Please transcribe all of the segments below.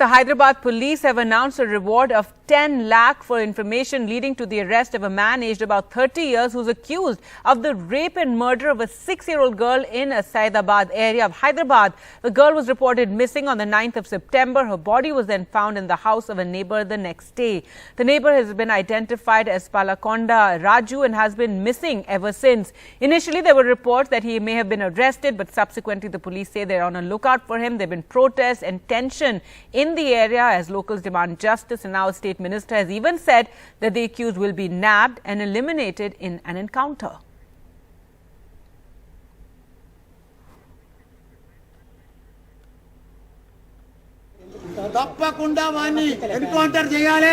the Hyderabad police have announced a reward of 10 lakh for information leading to the arrest of a man aged about 30 years who's accused of the rape and murder of a 6-year-old girl in a Hyderabad area of Hyderabad. The girl was reported missing on the 9th of September. Her body was then found in the house of a neighbor the next day. The neighbor has been identified as Palakonda Raju and has been missing ever since. Initially, there were reports that he may have been arrested, but subsequently the police say they're on a lookout for him. There have been protests and tension in the area as locals demand justice, and now a state minister has even said that the accused will be nabbed and eliminated in an encounter. తప్పకుండా వాని encounter చేయాలి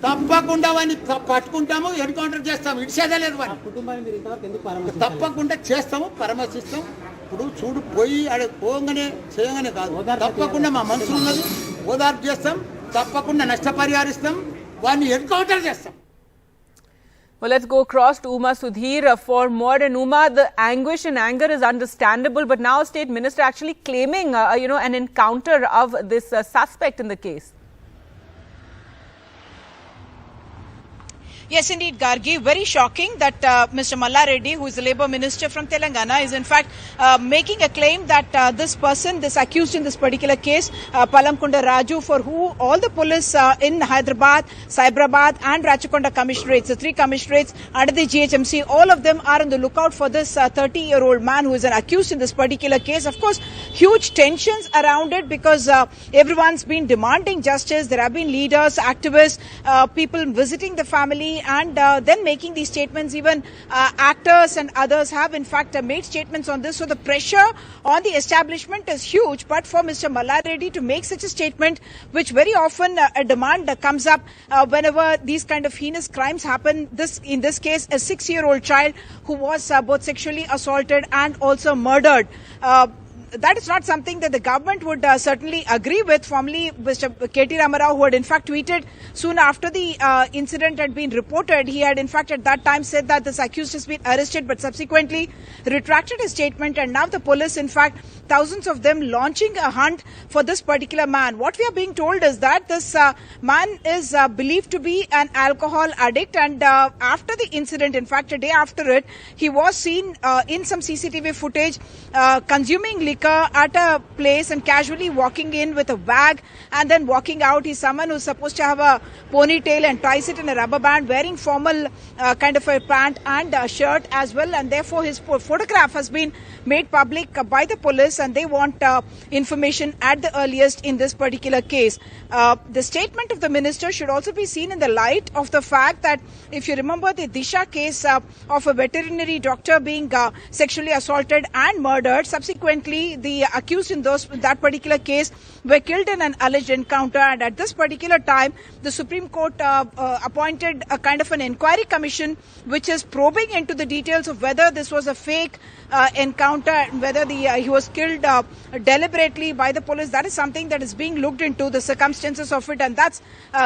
తప్పకుండా వాని పట్టుకుంటాము encounter చేస్తాము ఇడిసేదే లేదు వాని కుటుంబాన్ని మీరు ఇంతవరకు ఎందుకు పరామర్శించారు తప్పకుండా చేస్తాము పరామర్శిస్తాం ఇప్పుడు చూడు పోయి అడే పోగానే చేయగానే కాదు తప్పకుండా మా మనసులో ఉన్నది ఓదార్పు చేస్తాం తప్పకుండా నష్టపరిహారిస్తాం వాని ఎన్కౌంటర్ చేస్తాం. Well, let's go across to Uma Sudhir for more. And Uma, the anguish and anger is understandable, but now State Minister actually claiming, an encounter of this suspect in the case. Yes, indeed, Gargi. Very shocking that Mr. Malla Reddy, who is the Labour Minister from Telangana, is in fact making a claim that this person, this accused in this particular case, Palamkunda Raju, for who all the police in Hyderabad, Cyberabad and Rachakonda commissionates, the 3 commissionates under the GHMC, all of them are on the lookout for this 30-year-old man who is an accused in this particular case. Of course, huge tensions around it because everyone's been demanding justice. There have been leaders, activists, people visiting the family, and then making these statements. Even actors and others have in fact made statements on this. So the pressure on the establishment is huge. But for Mr. Malla Reddy to make such a statement, which very often a demand comes up whenever these kind of heinous crimes happen, in this case a 6-year-old child who was both sexually assaulted and also murdered. That is not something that the government would certainly agree with. Formerly, Mr. KT Ramarao, who had in fact tweeted soon after the incident had been reported, he had in fact at that time said that this accused has been arrested, but subsequently retracted his statement, and now the police, in fact, thousands of them launching a hunt for this particular man. What we are being told is that this man is believed to be an alcohol addict, and after the incident, in fact, a day after it, he was seen in some CCTV footage consuming liquor at a place and casually walking in with a bag and then walking out. He's someone who's supposed to have a ponytail and ties it in a rubber band, wearing formal kind of a pant and a shirt as well, and therefore his photograph has been made public by the police, and they want information at the earliest in this particular case. The statement of the minister should also be seen in the light of the fact that, if you remember the Disha case of a veterinary doctor being sexually assaulted and murdered, subsequently the accused in that particular case were killed in an alleged encounter, and at this particular time the Supreme Court appointed a kind of an inquiry commission which is probing into the details of whether this was a fake encounter and whether he was killed deliberately by the police. That is something that is being looked into, the circumstances of it, and that's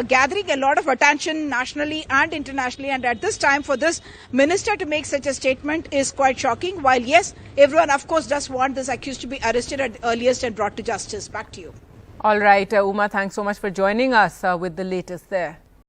gathering a lot of attention nationally and internationally. And at this time, for this minister to make such a statement is quite shocking, while yes, everyone of course does want this accused to be arrested at the earliest and brought to justice. Back to you. All right, Uma, thanks so much for joining us with the latest there.